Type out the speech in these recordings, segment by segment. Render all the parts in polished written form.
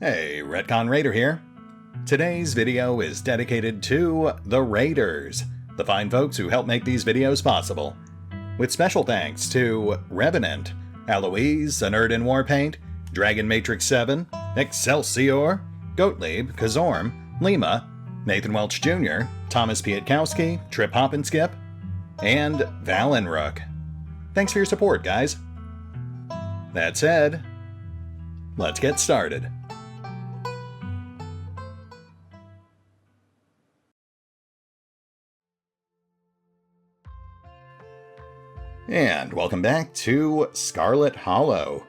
Hey, RetconRaider here. Today's video is dedicated to the Raiders, the fine folks who help make these videos possible. With special thanks to Revenant, Alois, Anerdinwarpaint, Dragon Matrix 7, Exsellsior, Gottlieb, Kazorm, Lima, Nathan Welch Jr., Tomasz Piątkowski, Triphoppenskip, and Valinrook. Thanks for your support, guys. That said, let's get started. And welcome back to Scarlet Hollow,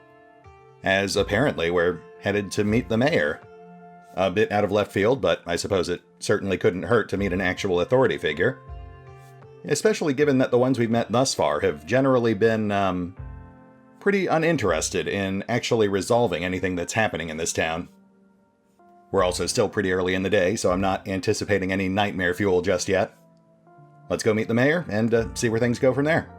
as apparently we're headed to meet the mayor. A bit out of left field, but I suppose it certainly couldn't hurt to meet an actual authority figure. Especially given that the ones we've met thus far have generally been, pretty uninterested in actually resolving anything that's happening in this town. We're also still pretty early in the day, so I'm not anticipating any nightmare fuel just yet. Let's go meet the mayor and see where things go from there.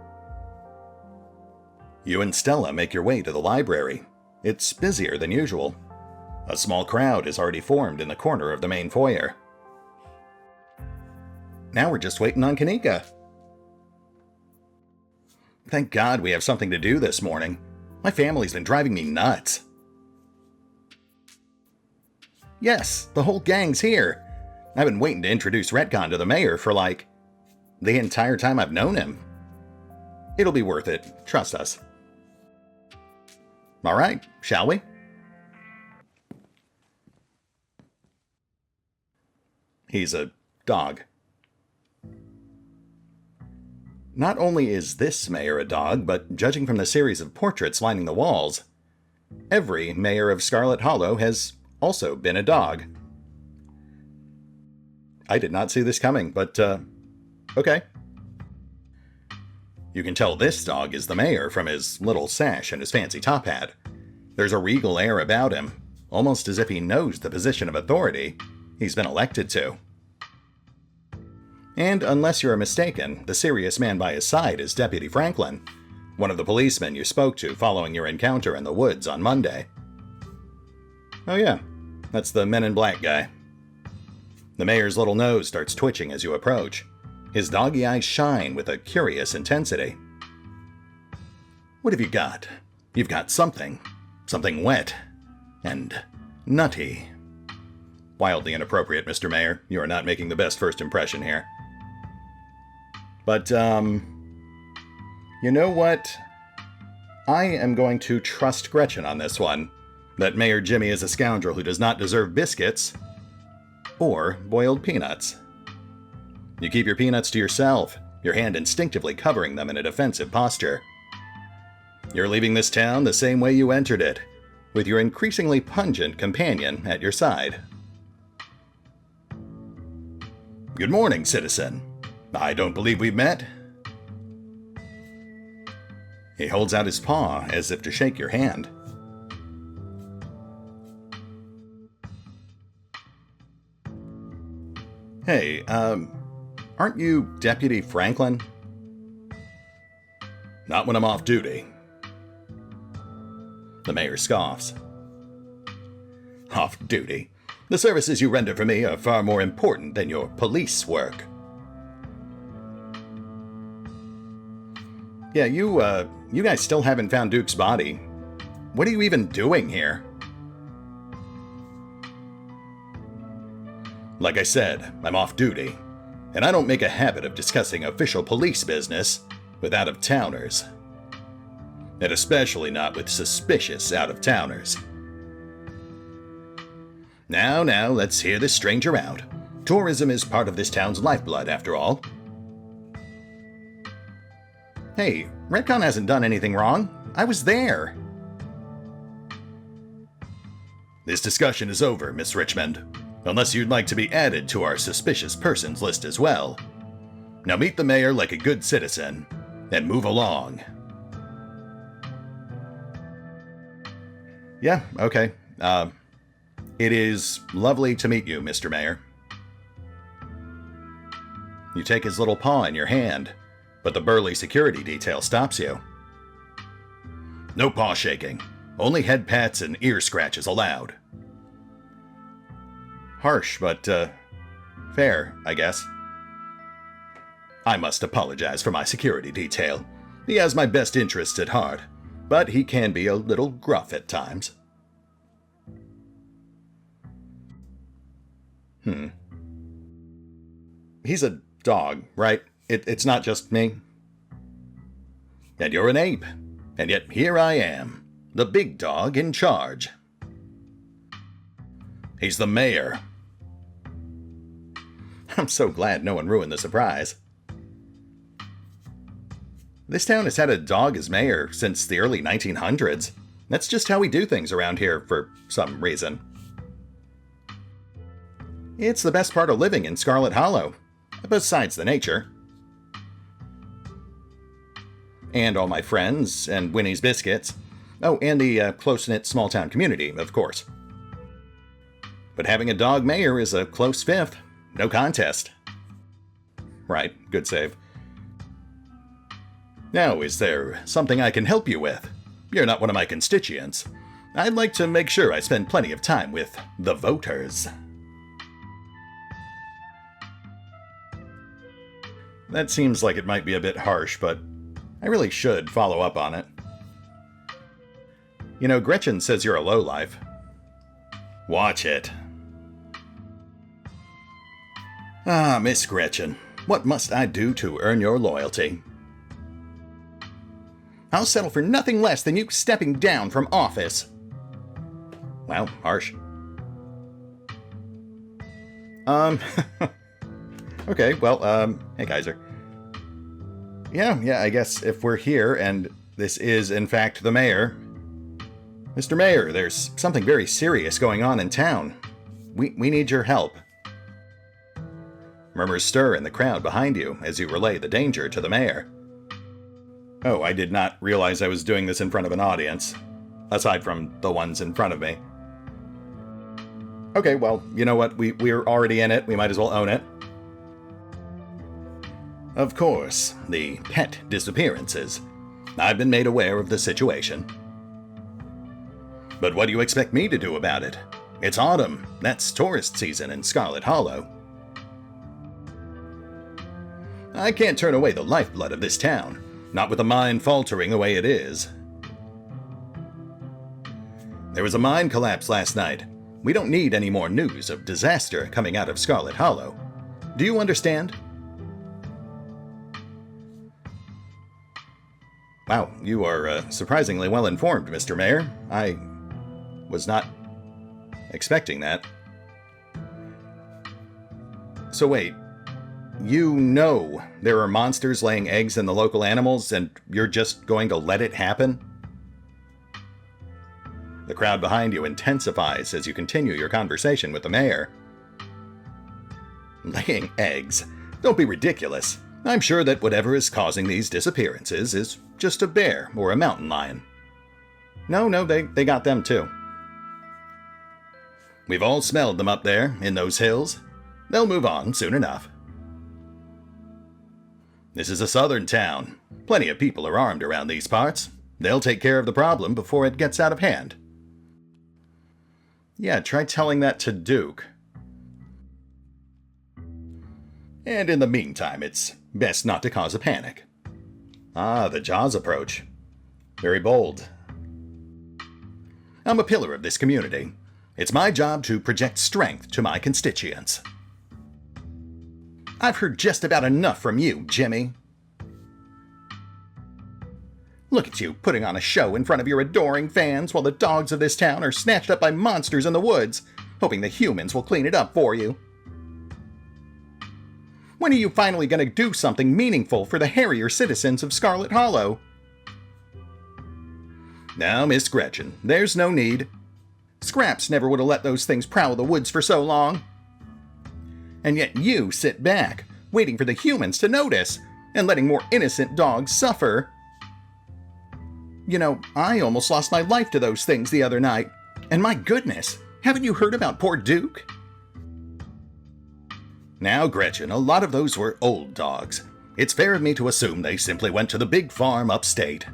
You and Stella make your way to the library. It's busier than usual. A small crowd is already formed in the corner of the main foyer. Now we're just waiting on Kanika. Thank God we have something to do this morning. My family's been driving me nuts. Yes, the whole gang's here. I've been waiting to introduce Retcon to the mayor for, the entire time I've known him. It'll be worth it, trust us. All right, shall we? He's a dog. Not only is this mayor a dog, but judging from the series of portraits lining the walls, every mayor of Scarlet Hollow has also been a dog. I did not see this coming, but, okay. You can tell this dog is the mayor from his little sash and his fancy top hat. There's a regal air about him, almost as if he knows the position of authority he's been elected to. And unless you're mistaken, the serious man by his side is Deputy Franklin, one of the policemen you spoke to following your encounter in the woods on Monday. Oh yeah, that's the Men in Black guy. The mayor's little nose starts twitching as you approach. His doggy eyes shine with a curious intensity. What have you got? You've got something. Something wet. And nutty. Wildly inappropriate, Mr. Mayor. You are not making the best first impression here. But, you know what? I am going to trust Gretchen on this one. That Mayor Jimmy is a scoundrel who does not deserve biscuits or boiled peanuts. You keep your peanuts to yourself, your hand instinctively covering them in a defensive posture. You're leaving this town the same way you entered it, with your increasingly pungent companion at your side. Good morning, citizen. I don't believe we've met. He holds out his paw as if to shake your hand. Hey, aren't you Deputy Franklin? Not when I'm off duty. The mayor scoffs. Off duty? The services you render for me are far more important than your police work. Yeah, you guys still haven't found Duke's body. What are you even doing here? Like I said, I'm off duty. And I don't make a habit of discussing official police business with out-of-towners. And especially not with suspicious out-of-towners. Now, let's hear this stranger out. Tourism is part of this town's lifeblood, after all. Hey, Retcon hasn't done anything wrong. I was there. This discussion is over, Miss Richmond. Unless you'd like to be added to our suspicious persons list as well. Now meet the mayor like a good citizen, and move along. Yeah, okay. It is lovely to meet you, Mr. Mayor. You take his little paw in your hand, but the burly security detail stops you. No paw shaking. Only head pats and ear scratches allowed. harsh, but, fair, I guess. I must apologize for my security detail. He has my best interests at heart, but he can be a little gruff at times. He's a dog, right? It's not just me. And you're an ape. And yet here I am, the big dog in charge. He's the mayor. I'm so glad no one ruined the surprise. This town has had a dog as mayor since the early 1900s. That's just how we do things around here for some reason. It's the best part of living in Scarlet Hollow, besides the nature. And all my friends, and Winnie's Biscuits. Oh, and the close-knit small-town community, of course. But having a dog mayor is a close fifth. No contest. Right, good save. Now, is there something I can help you with? You're not one of my constituents. I'd like to make sure I spend plenty of time with the voters. That seems like it might be a bit harsh, but I really should follow up on it. You know, Gretchen says you're a lowlife. Watch it. Ah, Miss Gretchen, what must I do to earn your loyalty? I'll settle for nothing less than you stepping down from office. Wow, harsh. Okay, well, hey, Kaiser. Yeah, I guess if we're here and this is, in fact, the mayor. Mr. Mayor, there's something very serious going on in town. We need your help. Murmurs stir in the crowd behind you as you relay the danger to the mayor. Oh, I did not realize I was doing this in front of an audience, aside from the ones in front of me. Okay, well, you know what? We're already in it. We might as well own it. Of course, the pet disappearances. I've been made aware of the situation. But what do you expect me to do about it? It's autumn. That's tourist season in Scarlet Hollow. I can't turn away the lifeblood of this town, not with the mine faltering the way it is. There was a mine collapse last night. We don't need any more news of disaster coming out of Scarlet Hollow. Do you understand? Wow, you are surprisingly well informed, Mr. Mayor. I was not expecting that. So wait, you know there are monsters laying eggs in the local animals and you're just going to let it happen? The crowd behind you intensifies as you continue your conversation with the mayor. Laying eggs? Don't be ridiculous. I'm sure that whatever is causing these disappearances is just a bear or a mountain lion. No, they got them too. We've all smelled them up there in those hills. They'll move on soon enough. This is a southern town. Plenty of people are armed around these parts. They'll take care of the problem before it gets out of hand. Yeah, try telling that to Duke. And in the meantime, it's best not to cause a panic. Ah, the Jaws approach. Very bold. I'm a pillar of this community. It's my job to project strength to my constituents. I've heard just about enough from you, Jimmy. Look at you putting on a show in front of your adoring fans while the dogs of this town are snatched up by monsters in the woods, hoping the humans will clean it up for you. When are you finally going to do something meaningful for the hairier citizens of Scarlet Hollow? Now, Miss Gretchen, there's no need. Scraps never would have let those things prowl the woods for so long. And yet you sit back, waiting for the humans to notice, and letting more innocent dogs suffer. You know, I almost lost my life to those things the other night. And my goodness, haven't you heard about poor Duke? Now, Gretchen, a lot of those were old dogs. It's fair of me to assume they simply went to the big farm upstate.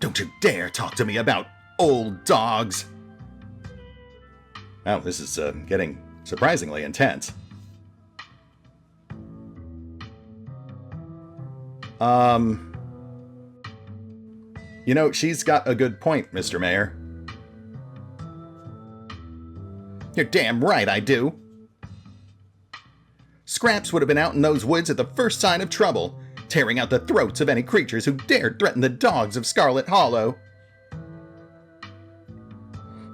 Don't you dare talk to me about old dogs! Wow, this is getting surprisingly intense. You know, she's got a good point, Mr. Mayor. You're damn right I do. Scraps would have been out in those woods at the first sign of trouble, tearing out the throats of any creatures who dared threaten the dogs of Scarlet Hollow.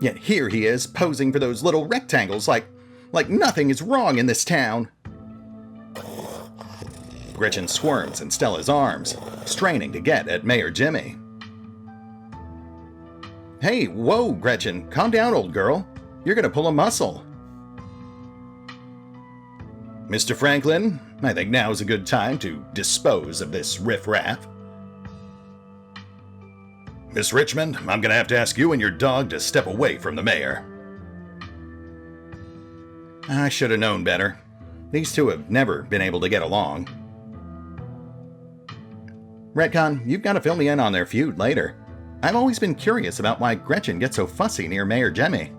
Yet here he is, posing for those little rectangles like nothing is wrong in this town. Gretchen squirms in Stella's arms, straining to get at Mayor Jimmy. Hey, whoa, Gretchen, calm down, old girl. You're gonna pull a muscle. Mr. Franklin, I think now's a good time to dispose of this riffraff. Miss Richmond, I'm gonna have to ask you and your dog to step away from the mayor. I should have known better. These two have never been able to get along. Retcon, you've got to fill me in on their feud later. I've always been curious about why Gretchen gets so fussy near Mayor Jimmy.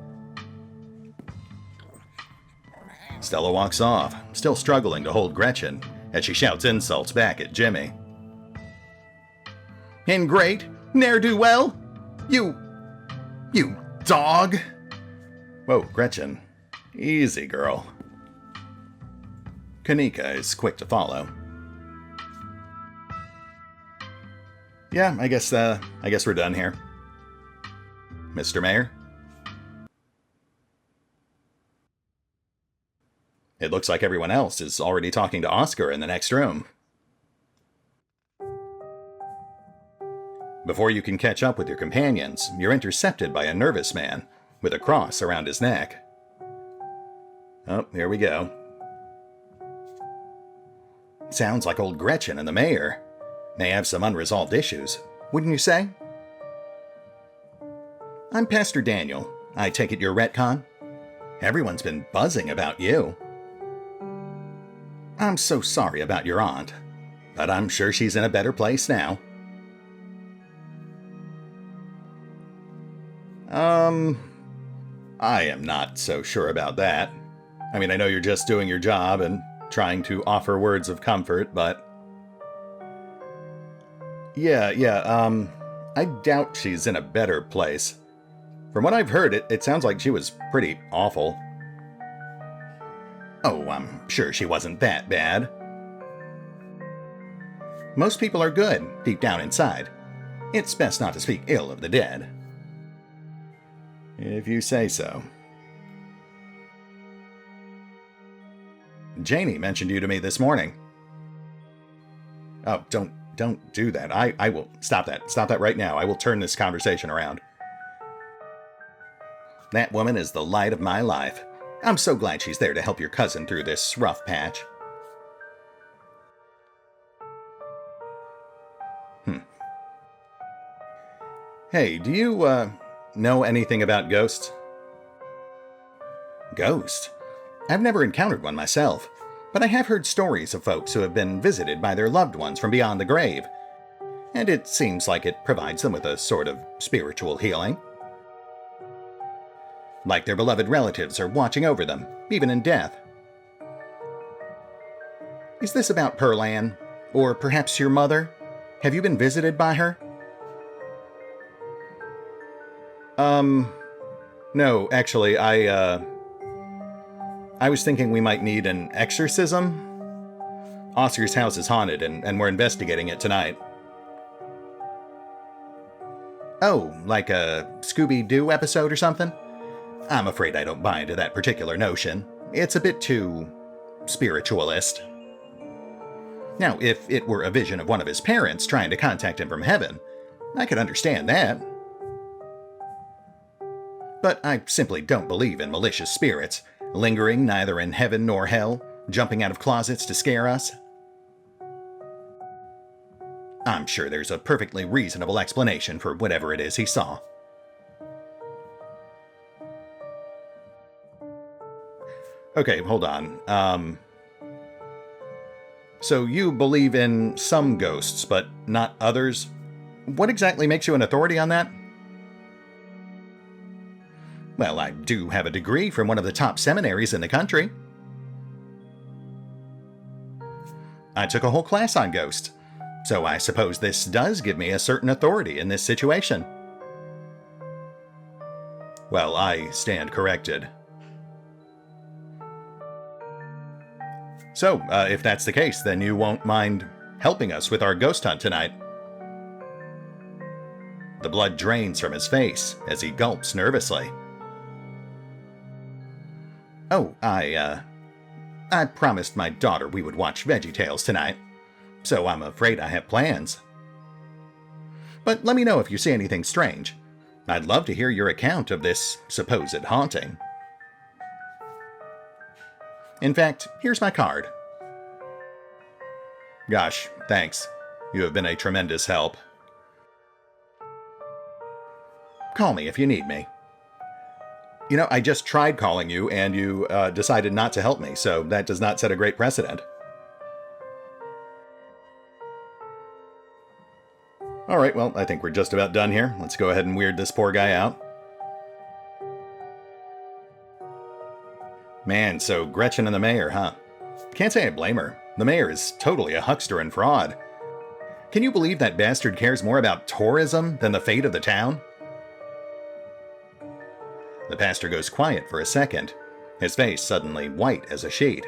Stella walks off, still struggling to hold Gretchen, as she shouts insults back at Jimmy. Ingrate, ne'er-do-well, you dog. Whoa, Gretchen. Easy, girl. Kanika is quick to follow. Yeah, I guess we're done here. Mr. Mayor? It looks like everyone else is already talking to Oscar in the next room. Before you can catch up with your companions, you're intercepted by a nervous man with a cross around his neck. Oh, here we go. Sounds like old Gretchen and the mayor. May have some unresolved issues, wouldn't you say? I'm Pastor Daniel. I take it you're Retcon? Everyone's been buzzing about you. I'm so sorry about your aunt, but I'm sure she's in a better place now. I am not so sure about that. I mean, I know you're just doing your job and trying to offer words of comfort, but... Yeah, I doubt she's in a better place. From what I've heard, it sounds like she was pretty awful. Oh, I'm sure she wasn't that bad. Most people are good, deep down inside. It's best not to speak ill of the dead. If you say so. Janie mentioned you to me this morning. Oh, don't do that. I will... Stop that. Stop that right now. I will turn this conversation around. That woman is the light of my life. I'm so glad she's there to help your cousin through this rough patch. Hey, do you, know anything about ghosts? Ghost? I've never encountered one myself, but I have heard stories of folks who have been visited by their loved ones from beyond the grave, and it seems like it provides them with a sort of spiritual healing. Like their beloved relatives are watching over them, even in death. Is this about Pearl Ann? Or perhaps your mother? Have you been visited by her? No, actually, I was thinking we might need an exorcism. Oscar's house is haunted, and we're investigating it tonight. Oh, like a Scooby-Doo episode or something? I'm afraid I don't buy into that particular notion. It's a bit too... spiritualist. Now, if it were a vision of one of his parents trying to contact him from heaven, I could understand that. But I simply don't believe in malicious spirits, lingering neither in heaven nor hell, jumping out of closets to scare us. I'm sure there's a perfectly reasonable explanation for whatever it is he saw. Okay, hold on. So you believe in some ghosts, but not others? What exactly makes you an authority on that? Well, I do have a degree from one of the top seminaries in the country. I took a whole class on ghosts, so I suppose this does give me a certain authority in this situation. Well, I stand corrected. So, if that's the case, then you won't mind helping us with our ghost hunt tonight. The blood drains from his face as he gulps nervously. Oh, I promised my daughter we would watch VeggieTales tonight, so I'm afraid I have plans. But let me know if you see anything strange. I'd love to hear your account of this supposed haunting. In fact, here's my card. Gosh, thanks. You have been a tremendous help. Call me if you need me. You know, I just tried calling you and you decided not to help me, so that does not set a great precedent. Alright, well, I think we're just about done here. Let's go ahead and weird this poor guy out. Man, so Gretchen and the mayor, huh? Can't say I blame her. The mayor is totally a huckster and fraud. Can you believe that bastard cares more about tourism than the fate of the town? The pastor goes quiet for a second, his face suddenly white as a sheet.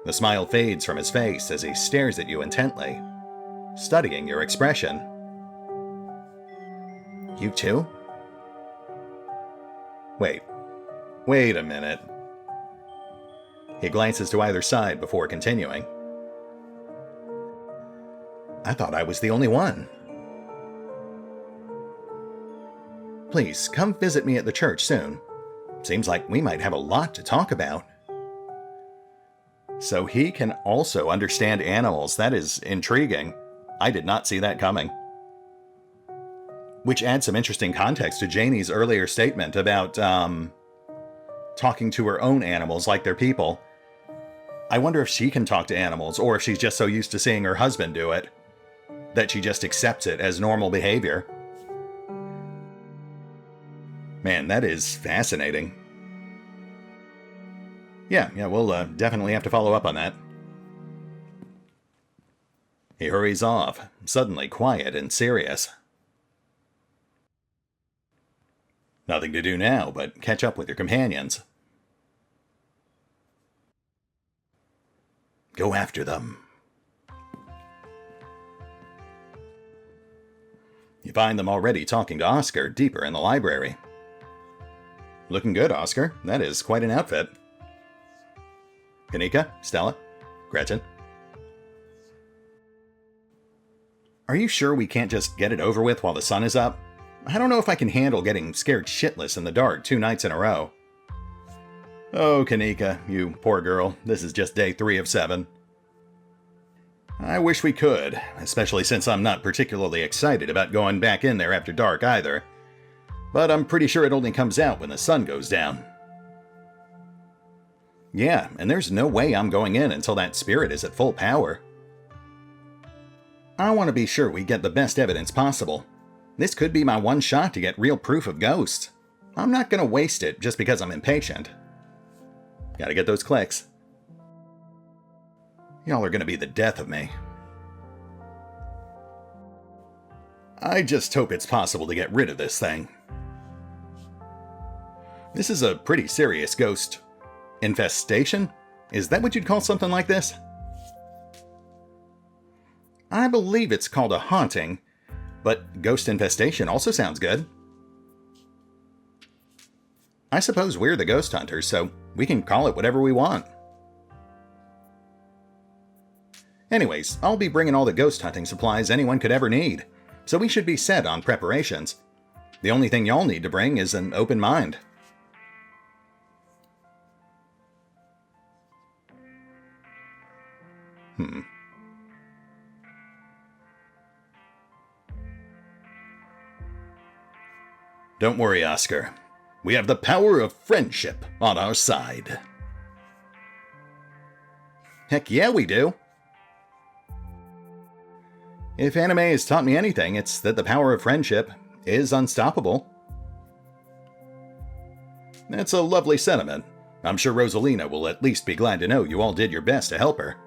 The smile fades from his face as he stares at you intently, studying your expression. You too? Wait a minute. He glances to either side before continuing. I thought I was the only one. Please, come visit me at the church soon. Seems like we might have a lot to talk about. So he can also understand animals. That is intriguing. I did not see that coming. Which adds some interesting context to Janie's earlier statement about, talking to her own animals like they're people. I wonder if she can talk to animals, or if she's just so used to seeing her husband do it, that she just accepts it as normal behavior. Man, that is fascinating. Yeah, we'll definitely have to follow up on that. He hurries off, suddenly quiet and serious. Nothing to do now but catch up with your companions. Go after them. You find them already talking to Oscar deeper in the library. Looking good, Oscar. That is quite an outfit. Kanika, Stella, Gretchen. Are you sure we can't just get it over with while the sun is up? I don't know if I can handle getting scared shitless in the dark 2 nights in a row. Oh, Kanika, you poor girl. This is just day 3 of 7. I wish we could, especially since I'm not particularly excited about going back in there after dark either. But I'm pretty sure it only comes out when the sun goes down. Yeah, and there's no way I'm going in until that spirit is at full power. I want to be sure we get the best evidence possible. This could be my one shot to get real proof of ghosts. I'm not going to waste it just because I'm impatient. Gotta get those clicks. Y'all are going to be the death of me. I just hope it's possible to get rid of this thing. This is a pretty serious ghost infestation? Is that what you'd call something like this? I believe it's called a haunting, but ghost infestation also sounds good. I suppose we're the ghost hunters, so we can call it whatever we want. Anyways, I'll be bringing all the ghost hunting supplies anyone could ever need, so we should be set on preparations. The only thing y'all need to bring is an open mind. Don't worry, Oscar. We have the power of friendship on our side. Heck yeah, we do. If anime has taught me anything, it's that the power of friendship is unstoppable. That's a lovely sentiment. I'm sure Rosalina will at least be glad to know you all did your best to help her.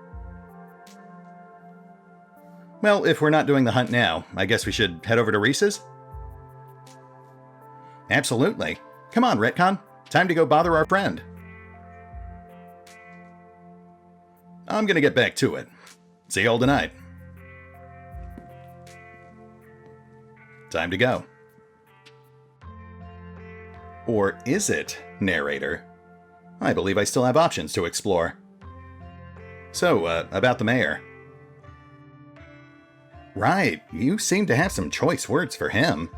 Well, if we're not doing the hunt now, I guess we should head over to Reese's? Absolutely. Come on, Retcon. Time to go bother our friend. I'm gonna get back to it. See you all tonight. Time to go. Or is it, narrator? I believe I still have options to explore. So, about the mayor. Right, you seem to have some choice words for him.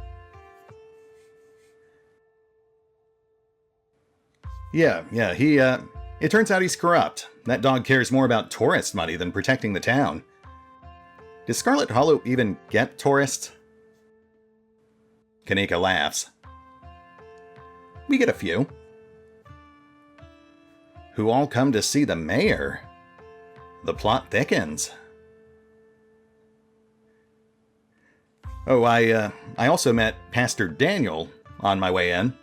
Yeah, it turns out he's corrupt. That dog cares more about tourist money than protecting the town. Does Scarlet Hollow even get tourists? Kanika laughs. We get a few. Who all come to see the mayor. The plot thickens. Oh, I also met Pastor Daniel on my way in.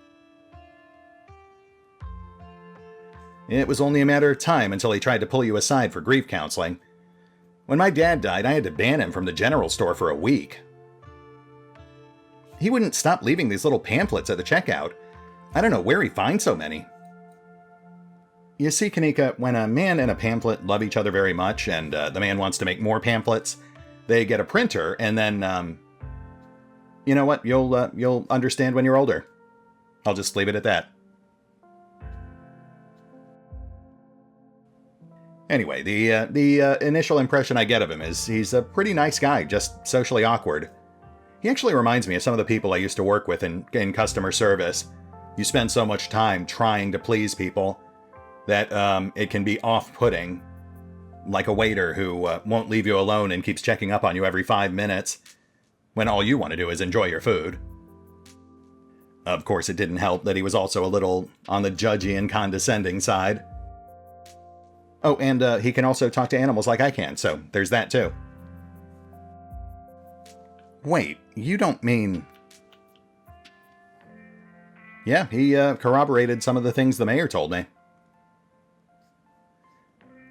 It was only a matter of time until he tried to pull you aside for grief counseling. When my dad died, I had to ban him from the general store for a week. He wouldn't stop leaving these little pamphlets at the checkout. I don't know where he finds so many. You see, Kanika, when a man and a pamphlet love each other very much, and the man wants to make more pamphlets, they get a printer, and then, you know what? You'll understand when you're older. I'll just leave it at that. Anyway, the initial impression I get of him is he's a pretty nice guy, just socially awkward. He actually reminds me of some of the people I used to work with in customer service. You spend so much time trying to please people that it can be off-putting. Like a waiter who won't leave you alone and keeps checking up on you every 5 minutes, when all you want to do is enjoy your food. Of course, it didn't help that he was also a little on the judgy and condescending side. Oh, and he can also talk to animals like I can, so there's that too. Wait, you don't mean... Yeah, he corroborated some of the things the mayor told me.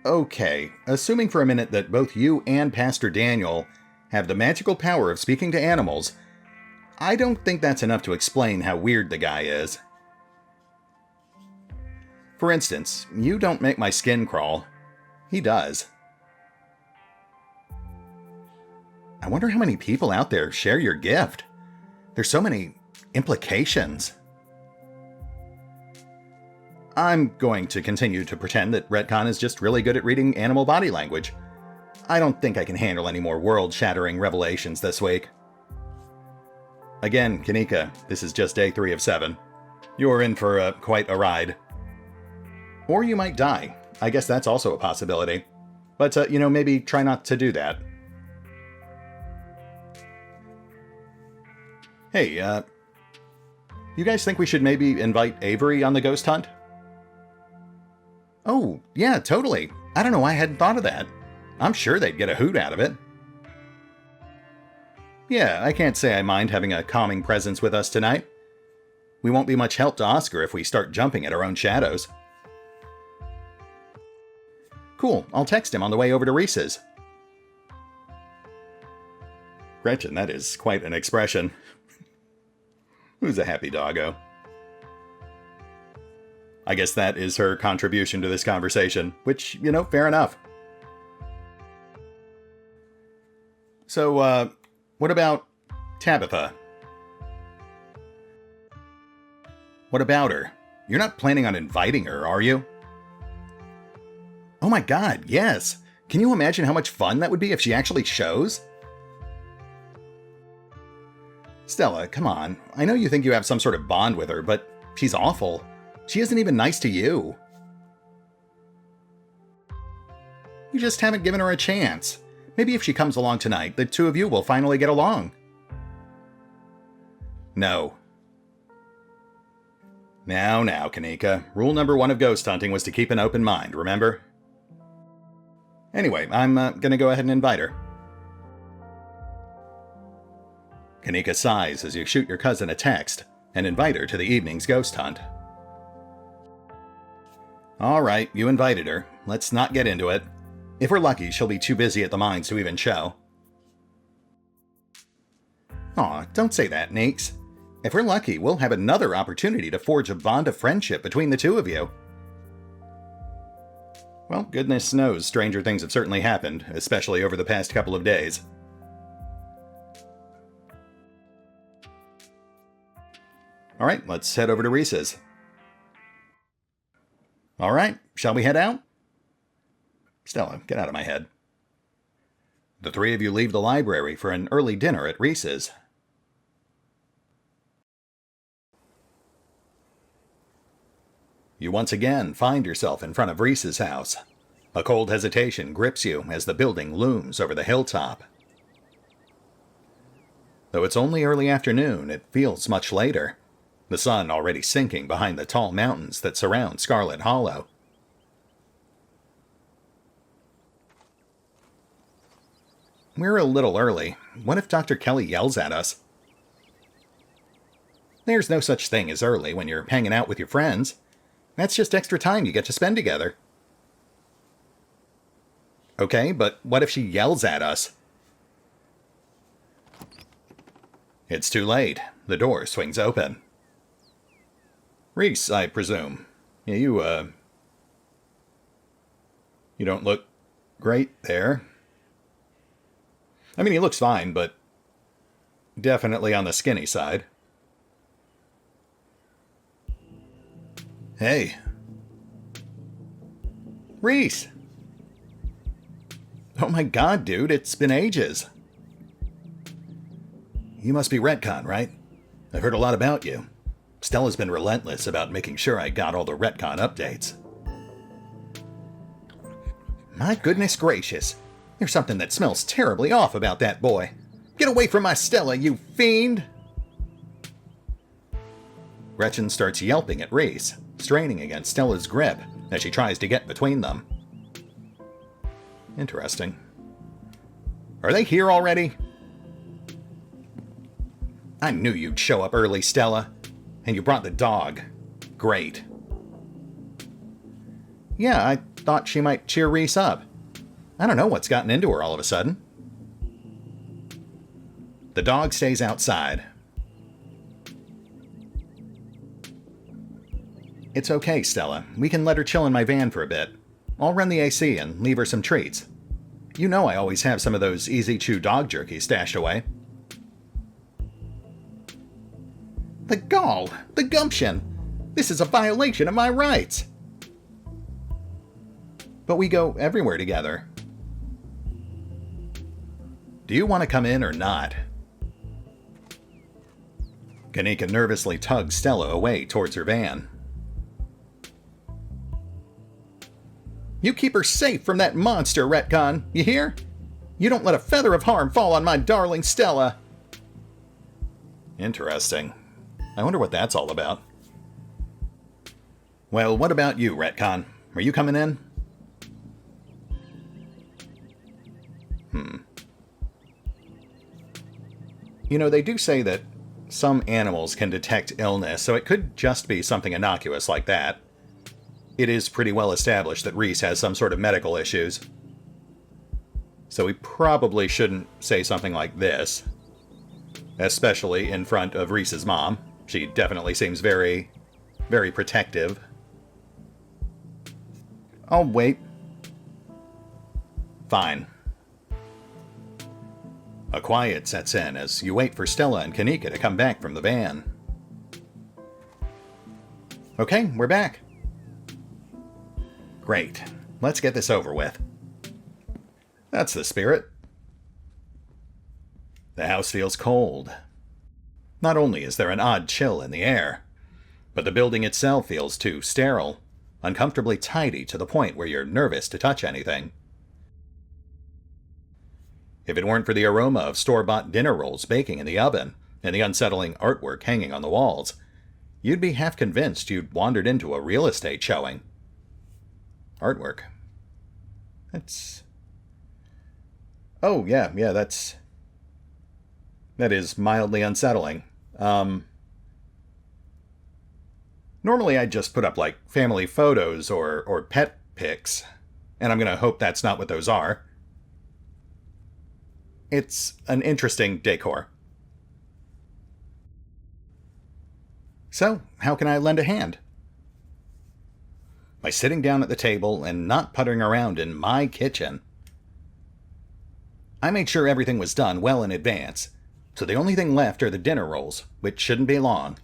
Okay, assuming for a minute that both you and Pastor Daniel have the magical power of speaking to animals, I don't think that's enough to explain how weird the guy is. For instance, you don't make my skin crawl. He does. I wonder how many people out there share your gift. There's so many implications. I'm going to continue to pretend that Retcon is just really good at reading animal body language. I don't think I can handle any more world-shattering revelations this week. Again, Kanika, this is just day 3 of 7. You're in for quite a ride. Or you might die. I guess that's also a possibility. But, maybe try not to do that. Hey, you guys think we should maybe invite Avery on the ghost hunt? Oh, yeah, totally. I don't know why I hadn't thought of that. I'm sure they'd get a hoot out of it. Yeah, I can't say I mind having a calming presence with us tonight. We won't be much help to Oscar if we start jumping at our own shadows. Cool, I'll text him on the way over to Reese's. Gretchen, that is quite an expression. Who's a happy doggo? I guess that is her contribution to this conversation, which, fair enough. So, what about Tabitha? What about her? You're not planning on inviting her, are you? Oh my god, yes! Can you imagine how much fun that would be if she actually shows? Stella, come on. I know you think you have some sort of bond with her, but she's awful. She isn't even nice to you. You just haven't given her a chance. Maybe if she comes along tonight, the two of you will finally get along. No. Now, Kanika. Rule number 1 of ghost hunting was to keep an open mind, remember? Anyway, I'm gonna go ahead and invite her. Kanika sighs as you shoot your cousin a text and invite her to the evening's ghost hunt. All right, you invited her. Let's not get into it. If we're lucky, she'll be too busy at the mines to even show. Aw, don't say that, Nakes. If we're lucky, we'll have another opportunity to forge a bond of friendship between the two of you. Well, goodness knows stranger things have certainly happened, especially over the past couple of days. Alright, let's head over to Reese's. Alright, shall we head out? Stella, get out of my head. The three of you leave the library for an early dinner at Reese's. You once again find yourself in front of Reese's house. A cold hesitation grips you as the building looms over the hilltop. Though it's only early afternoon, it feels much later, the sun already sinking behind the tall mountains that surround Scarlet Hollow. We're a little early. What if Dr. Kelly yells at us? There's no such thing as early when you're hanging out with your friends. That's just extra time you get to spend together. Okay, but what if she yells at us? It's too late. The door swings open. Reese, I presume. Yeah, you don't look great there. I mean, he looks fine, but definitely on the skinny side. Hey. Reese! Oh my god, dude, it's been ages. You must be Retcon, right? I've heard a lot about you. Stella's been relentless about making sure I got all the Retcon updates. My goodness gracious. There's something that smells terribly off about that boy. Get away from my Stella, you fiend! Gretchen starts yelping at Reese, straining against Stella's grip as she tries to get between them. Interesting. Are they here already? I knew you'd show up early, Stella. And you brought the dog. Great. Yeah, I thought she might cheer Reese up. I don't know what's gotten into her all of a sudden. The dog stays outside. It's okay, Stella. We can let her chill in my van for a bit. I'll run the AC and leave her some treats. You know I always have some of those easy-chew dog jerky stashed away. The gall! The gumption! This is a violation of my rights! But we go everywhere together. Do you want to come in or not? Kanika nervously tugs Stella away towards her van. You keep her safe from that monster, Retcon, you hear? You don't let a feather of harm fall on my darling Stella. Interesting. I wonder what that's all about. Well, what about you, Retcon? Are you coming in? You know, they do say that some animals can detect illness, so it could just be something innocuous like that. It is pretty well established that Reese has some sort of medical issues. So we probably shouldn't say something like this. Especially in front of Reese's mom. She definitely seems very, very protective. I'll wait. Fine. A quiet sets in as you wait for Stella and Kanika to come back from the van. Okay, we're back. Great. Let's get this over with. That's the spirit. The house feels cold. Not only is there an odd chill in the air, but the building itself feels too sterile, uncomfortably tidy to the point where you're nervous to touch anything. If it weren't for the aroma of store-bought dinner rolls baking in the oven and the unsettling artwork hanging on the walls, you'd be half convinced you'd wandered into a real estate showing. Artwork. That's... Oh, yeah, that is mildly unsettling. Normally I'd just put up, like, family photos or pet pics, and I'm gonna hope that's not what those are. It's an interesting decor. So, how can I lend a hand? By sitting down at the table and not puttering around in my kitchen. I made sure everything was done well in advance, so the only thing left are the dinner rolls, which shouldn't be long.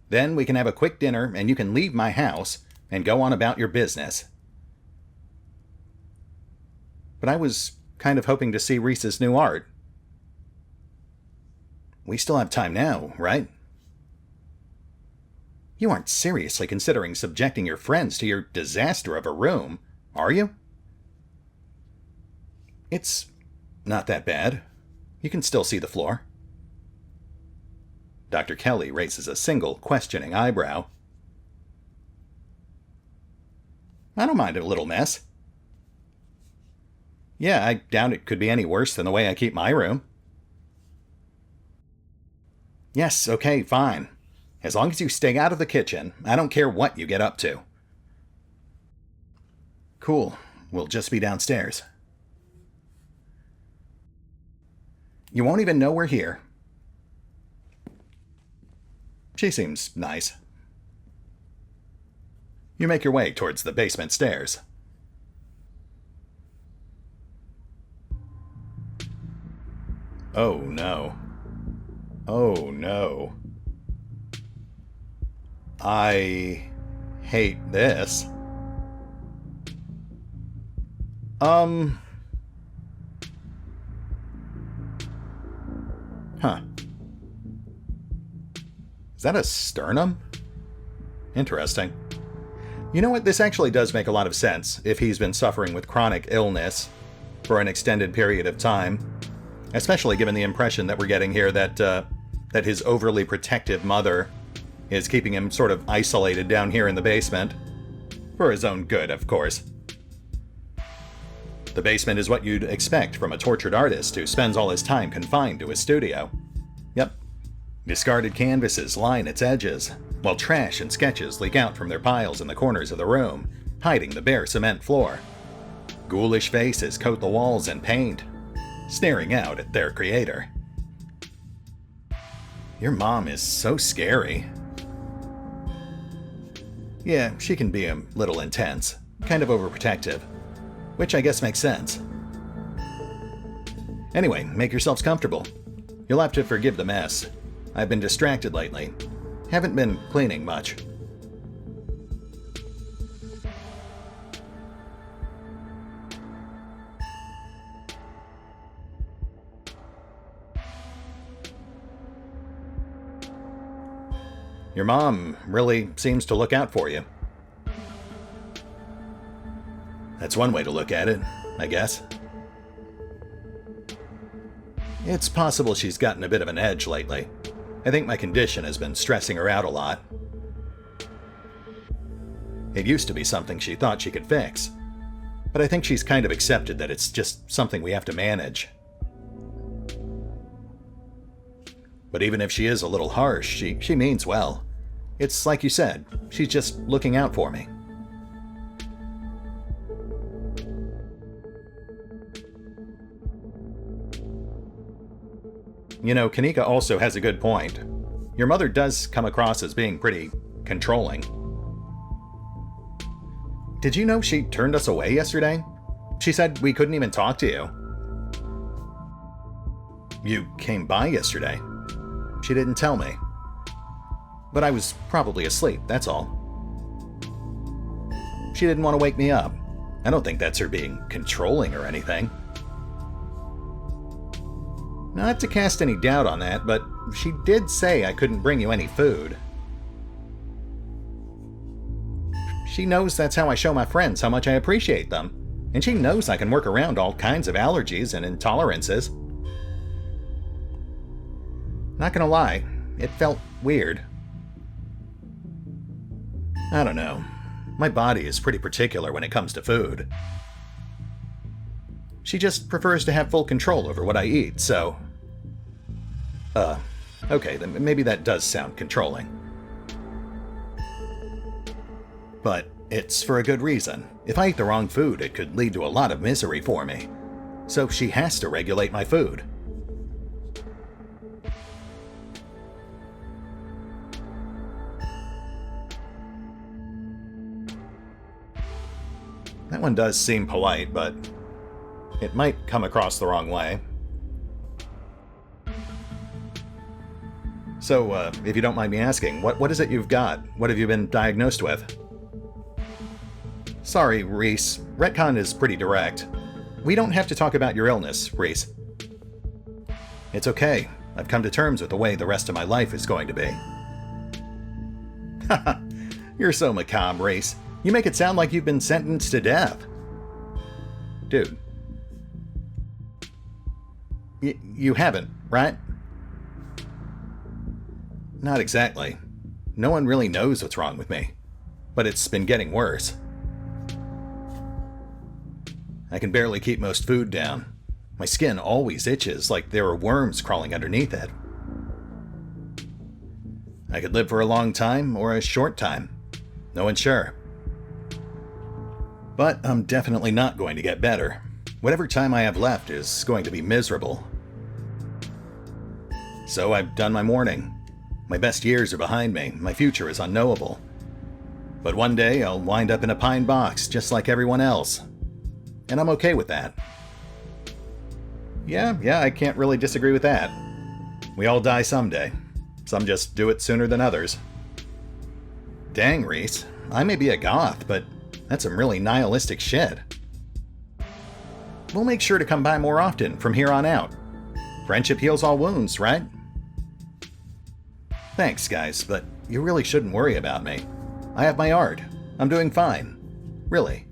Then we can have a quick dinner and you can leave my house and go on about your business. But I was kind of hoping to see Reese's new art. We still have time now, right? You aren't seriously considering subjecting your friends to your disaster of a room, are you? It's not that bad. You can still see the floor. Dr. Kelly raises a single questioning eyebrow. I don't mind a little mess. Yeah, I doubt it could be any worse than the way I keep my room. Yes, okay, fine. As long as you stay out of the kitchen, I don't care what you get up to. Cool. We'll just be downstairs. You won't even know we're here. She seems nice. You make your way towards the basement stairs. Oh no. Oh no. I hate this. Huh. Is that a sternum? Interesting. You know what? This actually does make a lot of sense if he's been suffering with chronic illness for an extended period of time, especially given the impression that we're getting here that his overly protective mother is keeping him sort of isolated down here in the basement. For his own good, of course. The basement is what you'd expect from a tortured artist who spends all his time confined to his studio. Yep. Discarded canvases line its edges, while trash and sketches leak out from their piles in the corners of the room, hiding the bare cement floor. Ghoulish faces coat the walls in paint, staring out at their creator. Your mom is so scary. Yeah, she can be a little intense, kind of overprotective, which I guess makes sense. Anyway, make yourselves comfortable. You'll have to forgive the mess. I've been distracted lately. Haven't been cleaning much. Your mom really seems to look out for you. That's one way to look at it, I guess. It's possible she's gotten a bit of an edge lately. I think my condition has been stressing her out a lot. It used to be something she thought she could fix, but I think she's kind of accepted that it's just something we have to manage. But even if she is a little harsh, she means well. It's like you said, she's just looking out for me. You know, Kanika also has a good point. Your mother does come across as being pretty controlling. Did you know she turned us away yesterday? She said we couldn't even talk to you. You came by yesterday. She didn't tell me. But I was probably asleep, that's all. She didn't want to wake me up. I don't think that's her being controlling or anything. Not to cast any doubt on that, but she did say I couldn't bring you any food. She knows that's how I show my friends how much I appreciate them, and she knows I can work around all kinds of allergies and intolerances. Not gonna lie, it felt weird. I don't know. My body is pretty particular when it comes to food. She just prefers to have full control over what I eat, so... okay, then maybe that does sound controlling. But it's for a good reason. If I eat the wrong food, it could lead to a lot of misery for me. So she has to regulate my food. That one does seem polite, but it might come across the wrong way. So, if you don't mind me asking, what is it you've got? What have you been diagnosed with? Sorry, Reese. Retcon is pretty direct. We don't have to talk about your illness, Reese. It's okay. I've come to terms with the way the rest of my life is going to be. Haha, you're so macabre, Reese. You make it sound like you've been sentenced to death. Dude. You haven't, right? Not exactly. No one really knows what's wrong with me. But it's been getting worse. I can barely keep most food down. My skin always itches like there are worms crawling underneath it. I could live for a long time or a short time. No one's sure. But I'm definitely not going to get better. Whatever time I have left is going to be miserable. So I've done my mourning. My best years are behind me. My future is unknowable. But one day I'll wind up in a pine box just like everyone else. And I'm okay with that. Yeah, I can't really disagree with that. We all die someday. Some just do it sooner than others. Dang, Reese. I may be a goth, but that's some really nihilistic shit. We'll make sure to come by more often from here on out. Friendship heals all wounds, right? Thanks, guys, but you really shouldn't worry about me. I have my art. I'm doing fine. Really.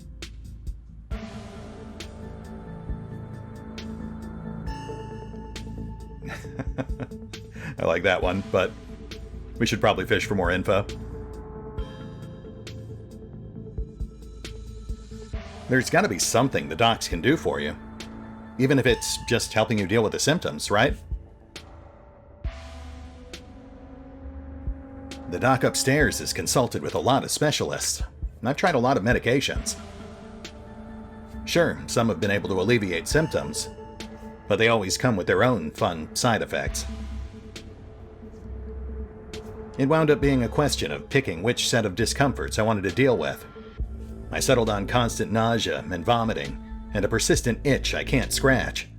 I like that one, but we should probably fish for more info. There's gotta be something the docs can do for you. Even if it's just helping you deal with the symptoms, right? The doc upstairs has consulted with a lot of specialists, and I've tried a lot of medications. Sure, some have been able to alleviate symptoms, but they always come with their own fun side effects. It wound up being a question of picking which set of discomforts I wanted to deal with. I settled on constant nausea and vomiting, and a persistent itch I can't scratch.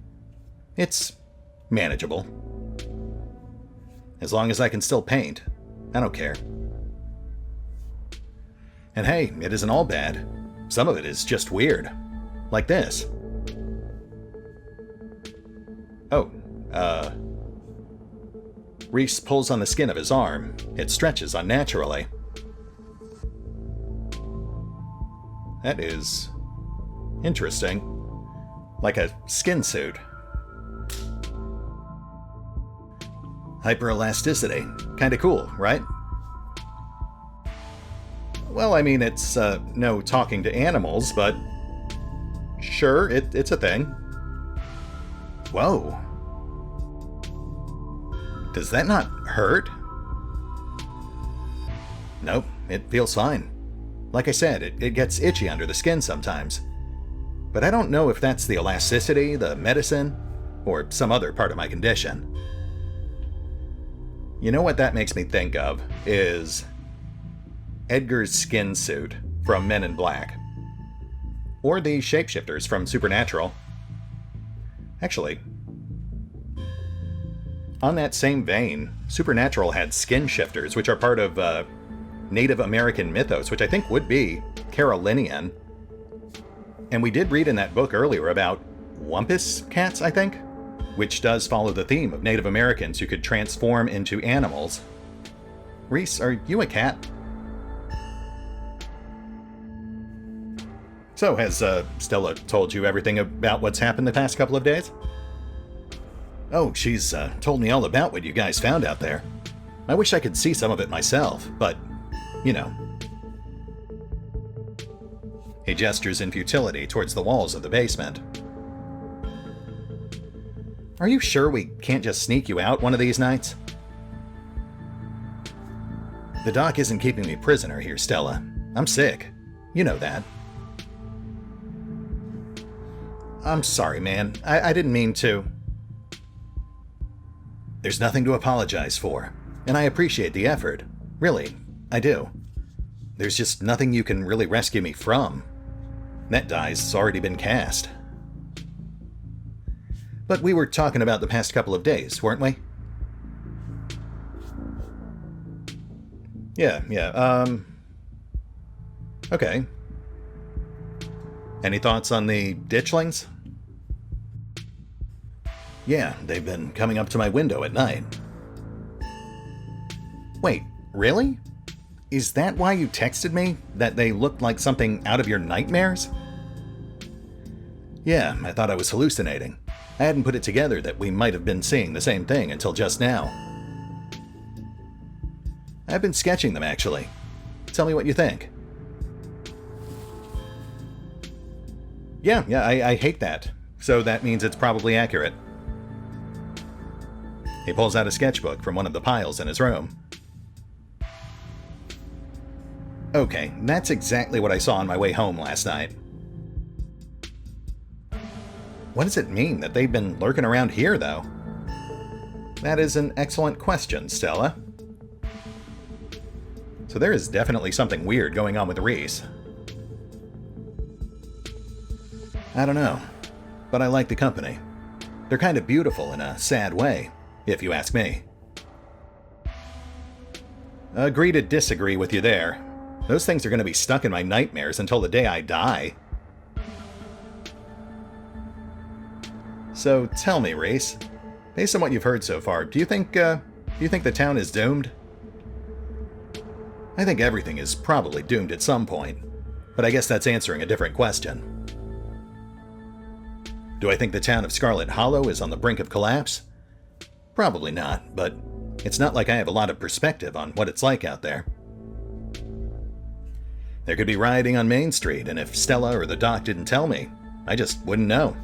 It's manageable. As long as I can still paint, I don't care. And hey, it isn't all bad. Some of it is just weird. Like this. Oh, Reese pulls on the skin of his arm. It stretches unnaturally. That is interesting. Like a skin suit. Hyperelasticity. Kinda cool, right? Well, I mean, it's no talking to animals, but sure, it's a thing. Whoa. Does that not hurt? Nope, it feels fine. Like I said, it gets itchy under the skin sometimes. But I don't know if that's the elasticity, the medicine, or some other part of my condition. You know what that makes me think of is Edgar's skin suit from Men in Black. Or the shapeshifters from Supernatural. Actually, on that same vein, Supernatural had skin shifters, which are part of Native American mythos, which I think would be Carolinian. And we did read in that book earlier about Wumpus cats, I think, which does follow the theme of Native Americans who could transform into animals. Reese, are you a cat? So, has Stella told you everything about what's happened the past couple of days? Oh, she's told me all about what you guys found out there. I wish I could see some of it myself, but, you know. He gestures in futility towards the walls of the basement. Are you sure we can't just sneak you out one of these nights? The doc isn't keeping me prisoner here, Stella. I'm sick. You know that. I'm sorry, man. I didn't mean to. There's nothing to apologize for, and I appreciate the effort. Really, I do. There's just nothing you can really rescue me from. That die's already been cast. But we were talking about the past couple of days, weren't we? Yeah, okay. Any thoughts on the ditchlings? Yeah, they've been coming up to my window at night. Wait, really? Is that why you texted me? That they looked like something out of your nightmares? Yeah, I thought I was hallucinating. I hadn't put it together that we might have been seeing the same thing until just now. I've been sketching them, actually. Tell me what you think. Yeah, I hate that. So that means it's probably accurate. He pulls out a sketchbook from one of the piles in his room. Okay, that's exactly what I saw on my way home last night. What does it mean that they've been lurking around here, though? That is an excellent question, Stella. So there is definitely something weird going on with Reese. I don't know, but I like the company. They're kind of beautiful in a sad way, if you ask me. Agree to disagree with you there. Those things are going to be stuck in my nightmares until the day I die. So tell me, Reese, based on what you've heard so far, do you think the town is doomed? I think everything is probably doomed at some point, but I guess that's answering a different question. Do I think the town of Scarlet Hollow is on the brink of collapse? Probably not, but it's not like I have a lot of perspective on what it's like out there. There could be rioting on Main Street, and if Stella or the doc didn't tell me, I just wouldn't know.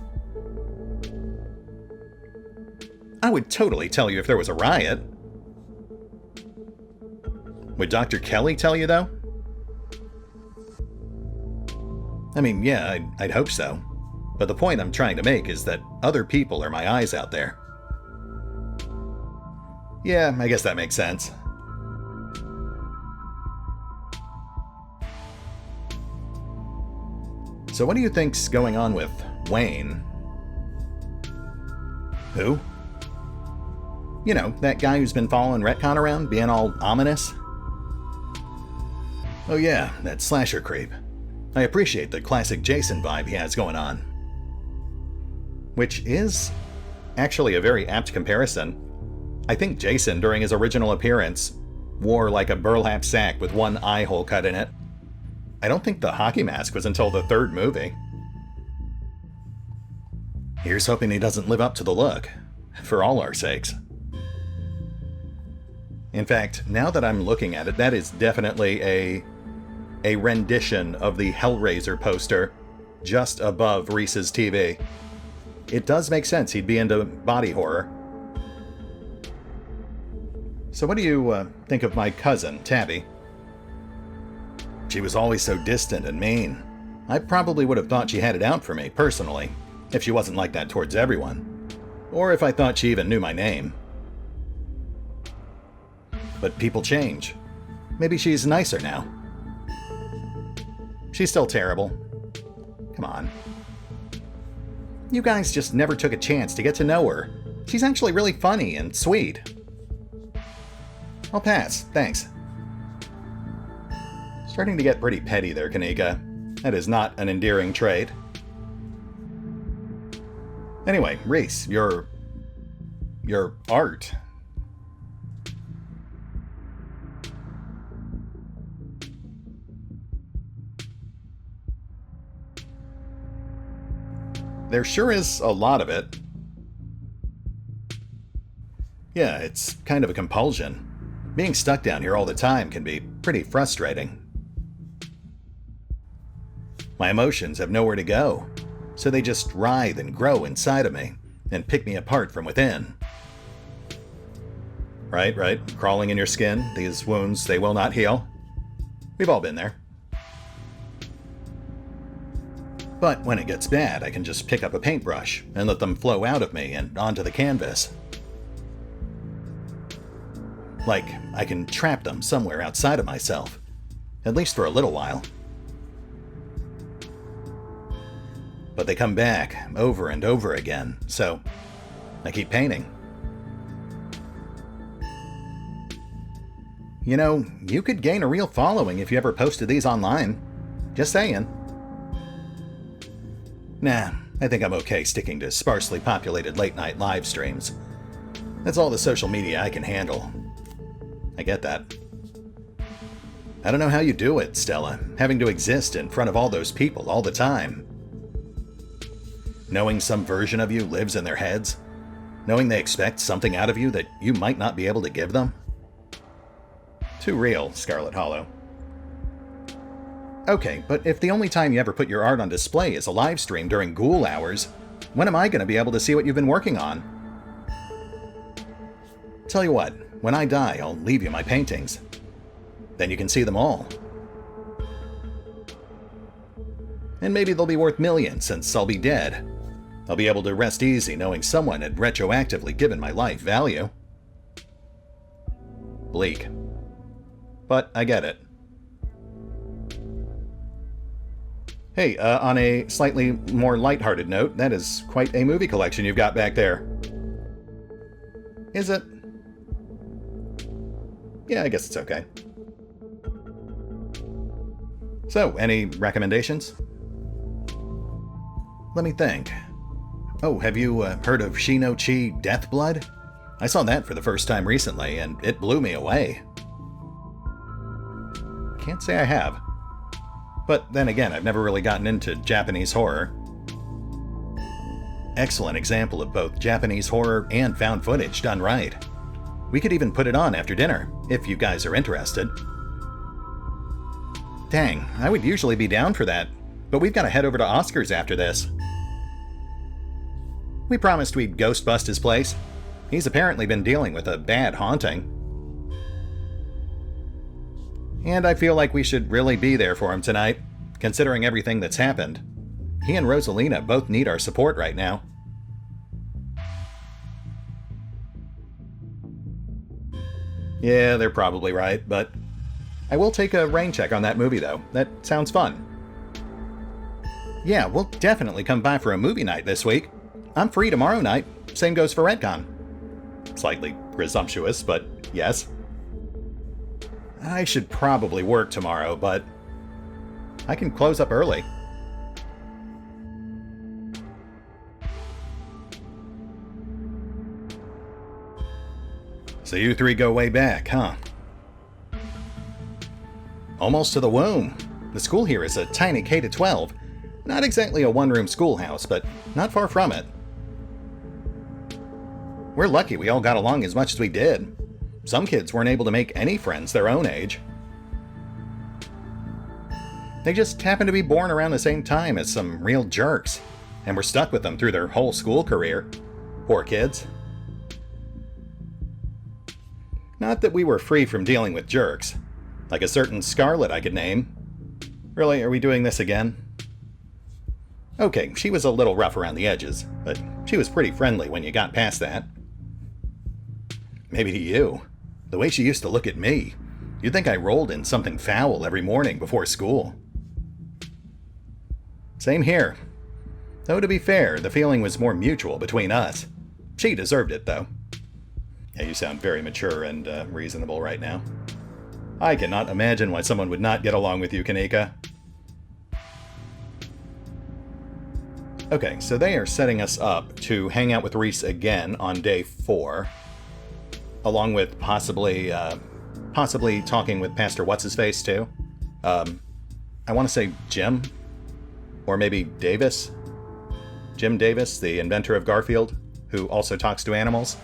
I would totally tell you if there was a riot. Would Dr. Kelly tell you, though? I mean, yeah, I'd hope so. But the point I'm trying to make is that other people are my eyes out there. Yeah, I guess that makes sense. So what do you think's going on with Wayne? Who? You know, that guy who's been following Retcon around, being all ominous? Oh yeah, that slasher creep. I appreciate the classic Jason vibe he has going on. Which is actually a very apt comparison. I think Jason, during his original appearance, wore like a burlap sack with one eye hole cut in it. I don't think the hockey mask was until the third movie. Here's hoping he doesn't live up to the look, for all our sakes. In fact, now that I'm looking at it, that is definitely a rendition of the Hellraiser poster just above Reese's TV. It does make sense he'd be into body horror. So what do you think of my cousin, Tabby? She was always so distant and mean. I probably would have thought she had it out for me, personally, if she wasn't like that towards everyone. Or if I thought she even knew my name. But people change. Maybe she's nicer now. She's still terrible. Come on. You guys just never took a chance to get to know her. She's actually really funny and sweet. I'll pass, thanks. Starting to get pretty petty there, Kanika. That is not an endearing trait. Anyway, Reese, your art. There sure is a lot of it. Yeah, it's kind of a compulsion. Being stuck down here all the time can be pretty frustrating. My emotions have nowhere to go, so they just writhe and grow inside of me and pick me apart from within. Right, crawling in your skin, these wounds, they will not heal. We've all been there. But when it gets bad, I can just pick up a paintbrush and let them flow out of me and onto the canvas. Like, I can trap them somewhere outside of myself, at least for a little while. But they come back over and over again, so I keep painting. You know, you could gain a real following if you ever posted these online. Just saying. Nah, I think I'm okay sticking to sparsely populated late-night live streams. That's all the social media I can handle. I get that. I don't know how you do it, Stella, having to exist in front of all those people all the time. Knowing some version of you lives in their heads. Knowing they expect something out of you that you might not be able to give them. Too real, Scarlet Hollow. Okay, but if the only time you ever put your art on display is a live stream during ghoul hours, when am I going to be able to see what you've been working on? Tell you what, when I die, I'll leave you my paintings. Then you can see them all. And maybe they'll be worth millions since I'll be dead. I'll be able to rest easy knowing someone had retroactively given my life value. Bleak. But I get it. Hey, on a slightly more lighthearted note, that is quite a movie collection you've got back there. Is it? Yeah, I guess it's okay. So, any recommendations? Let me think. Oh, have you heard of Shino-Chi Deathblood? I saw that for the first time recently, and it blew me away. Can't say I have. But then again, I've never really gotten into Japanese horror. Excellent example of both Japanese horror and found footage done right. We could even put it on after dinner, if you guys are interested. Dang, I would usually be down for that, but we've got to head over to Oscar's after this. We promised we'd ghost bust his place. He's apparently been dealing with a bad haunting. And I feel like we should really be there for him tonight, considering everything that's happened. He and Rosalina both need our support right now. Yeah, they're probably right, but I will take a rain check on that movie, though. That sounds fun. Yeah, we'll definitely come by for a movie night this week. I'm free tomorrow night. Same goes for Retcon. Slightly presumptuous, but yes. I should probably work tomorrow, but I can close up early. So you three go way back, huh? Almost to the womb. The school here is a tiny K-12. Not exactly a one-room schoolhouse, but not far from it. We're lucky we all got along as much as we did. Some kids weren't able to make any friends their own age. They just happened to be born around the same time as some real jerks, and were stuck with them through their whole school career. Poor kids. Not that we were free from dealing with jerks. Like a certain Scarlet I could name. Really, are we doing this again? Okay, she was a little rough around the edges, but she was pretty friendly when you got past that. Maybe to you. The way she used to look at me, you'd think I rolled in something foul every morning before school. Same here. Though to be fair, the feeling was more mutual between us. She deserved it, though. Yeah, you sound very mature and reasonable right now. I cannot imagine why someone would not get along with you, Kanika. Okay, so they are setting us up to hang out with Reese again on day 4. Along with possibly talking with Pastor What's-His-Face, too. I want to say Jim? Or maybe Davis? Jim Davis, the inventor of Garfield, who also talks to animals.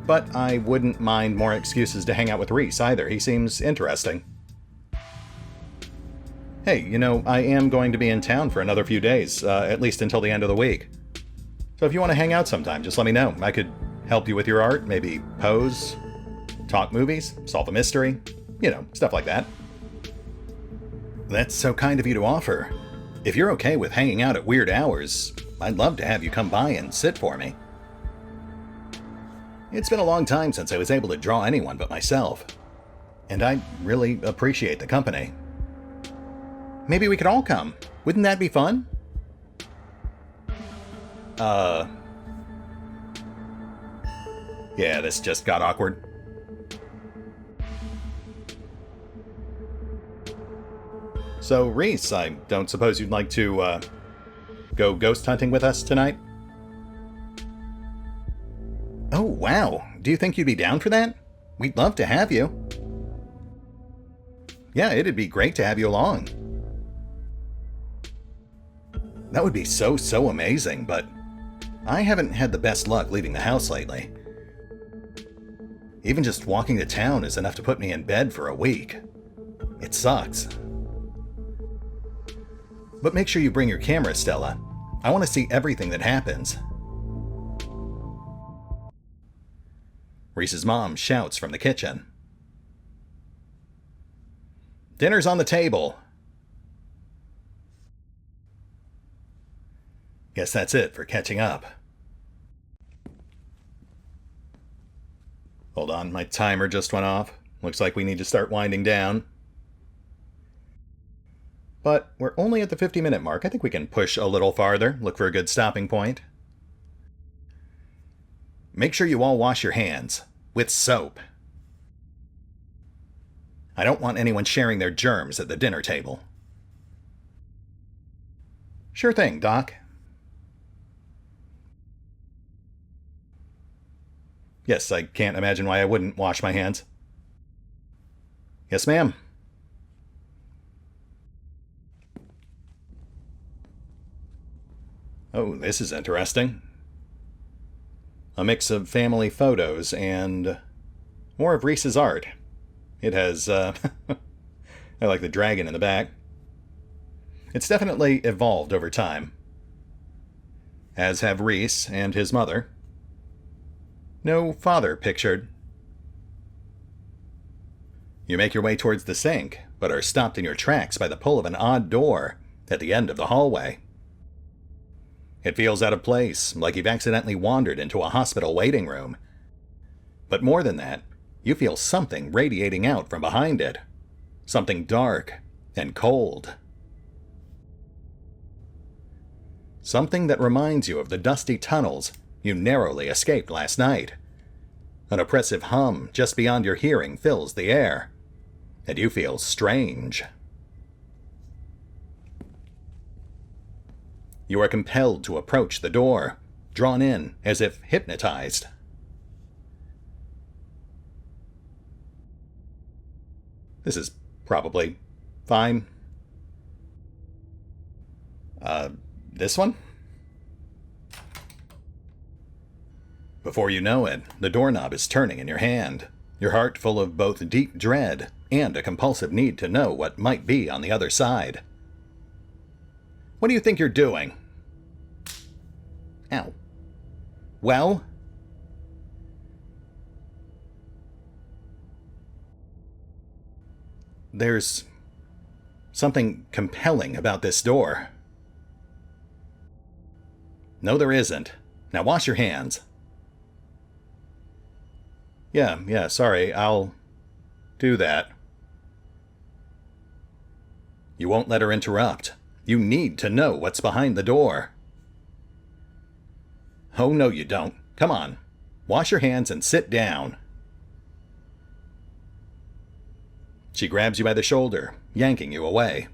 But I wouldn't mind more excuses to hang out with Reese either. He seems interesting. Hey, you know, I am going to be in town for another few days, at least until the end of the week. So if you want to hang out sometime, just let me know. I could help you with your art, maybe pose, talk movies, solve a mystery, you know, stuff like that. That's so kind of you to offer. If you're okay with hanging out at weird hours, I'd love to have you come by and sit for me. It's been a long time since I was able to draw anyone but myself, and I really appreciate the company. Maybe we could all come. Wouldn't that be fun? Yeah, this just got awkward. So, Reese, I don't suppose you'd like to, go ghost hunting with us tonight? Oh, wow. Do you think you'd be down for that? We'd love to have you. Yeah, it'd be great to have you along. That would be so amazing, but I haven't had the best luck leaving the house lately. Even just walking to town is enough to put me in bed for a week. It sucks. But make sure you bring your camera, Stella. I want to see everything that happens. Reese's mom shouts from the kitchen. Dinner's on the table. Guess that's it for catching up. Hold on, my timer just went off. Looks like we need to start winding down. But we're only at the 50-minute mark. I think we can push a little farther, look for a good stopping point. Make sure you all wash your hands with soap. I don't want anyone sharing their germs at the dinner table. Sure thing, Doc. Yes, I can't imagine why I wouldn't wash my hands. Yes, ma'am. Oh, this is interesting. A mix of family photos and more of Reese's art. It has, I like the dragon in the back. It's definitely evolved over time. As have Reese and his mother. No father pictured. You make your way towards the sink, but are stopped in your tracks by the pull of an odd door at the end of the hallway. It feels out of place, like you've accidentally wandered into a hospital waiting room. But more than that, you feel something radiating out from behind it. Something dark and cold. Something that reminds you of the dusty tunnels you narrowly escaped last night. An oppressive hum just beyond your hearing fills the air, and you feel strange. You are compelled to approach the door, drawn in as if hypnotized. This is probably fine. This one? Before you know it, the doorknob is turning in your hand, your heart full of both deep dread and a compulsive need to know what might be on the other side. What do you think you're doing? Ow. Well? There's something compelling about this door. No, there isn't. Now wash your hands. Yeah, sorry, I'll do that. You won't let her interrupt. You need to know what's behind the door. Oh, no, you don't. Come on. Wash your hands and sit down. She grabs you by the shoulder, yanking you away.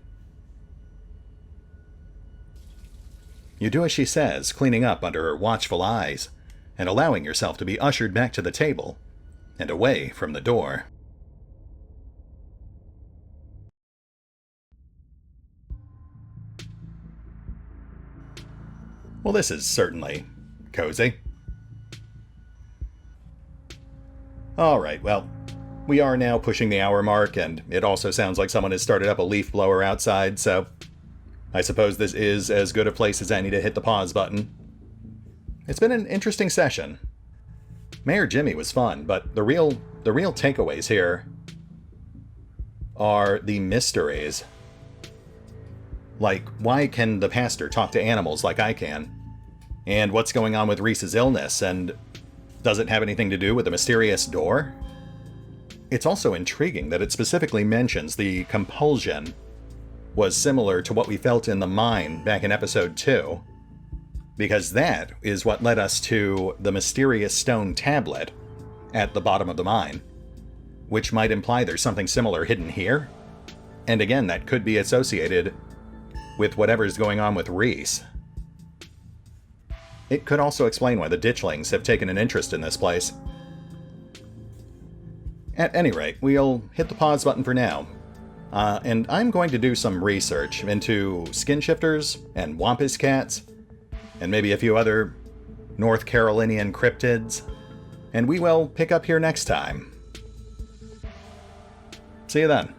You do as she says, cleaning up under her watchful eyes, and allowing yourself to be ushered back to the table and away from the door. Well, this is certainly cozy. Alright, well, we are now pushing the hour mark, and it also sounds like someone has started up a leaf blower outside, so I suppose this is as good a place as any to hit the pause button. It's been an interesting session. Mayor Jimmy was fun, but the real takeaways here are the mysteries. Like, why can the pastor talk to animals like I can? And what's going on with Reese's illness, and does it have anything to do with the mysterious door? It's also intriguing that it specifically mentions the compulsion was similar to what we felt in the mine back in episode 2, because that is what led us to the mysterious stone tablet at the bottom of the mine, which might imply there's something similar hidden here. And again, that could be associated with whatever's going on with Reese. It could also explain why the ditchlings have taken an interest in this place. At any rate, we'll hit the pause button for now. And I'm going to do some research into skin shifters and wampus cats, and maybe a few other North Carolinian cryptids, and we will pick up here next time. See you then.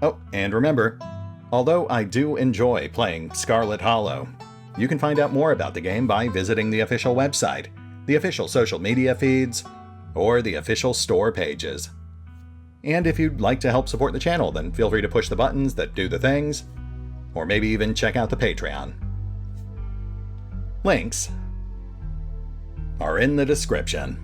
Oh, and remember, although I do enjoy playing Scarlet Hollow, you can find out more about the game by visiting the official website, the official social media feeds, or the official store pages. And if you'd like to help support the channel, then feel free to push the buttons that do the things, or maybe even check out the Patreon. Links are in the description.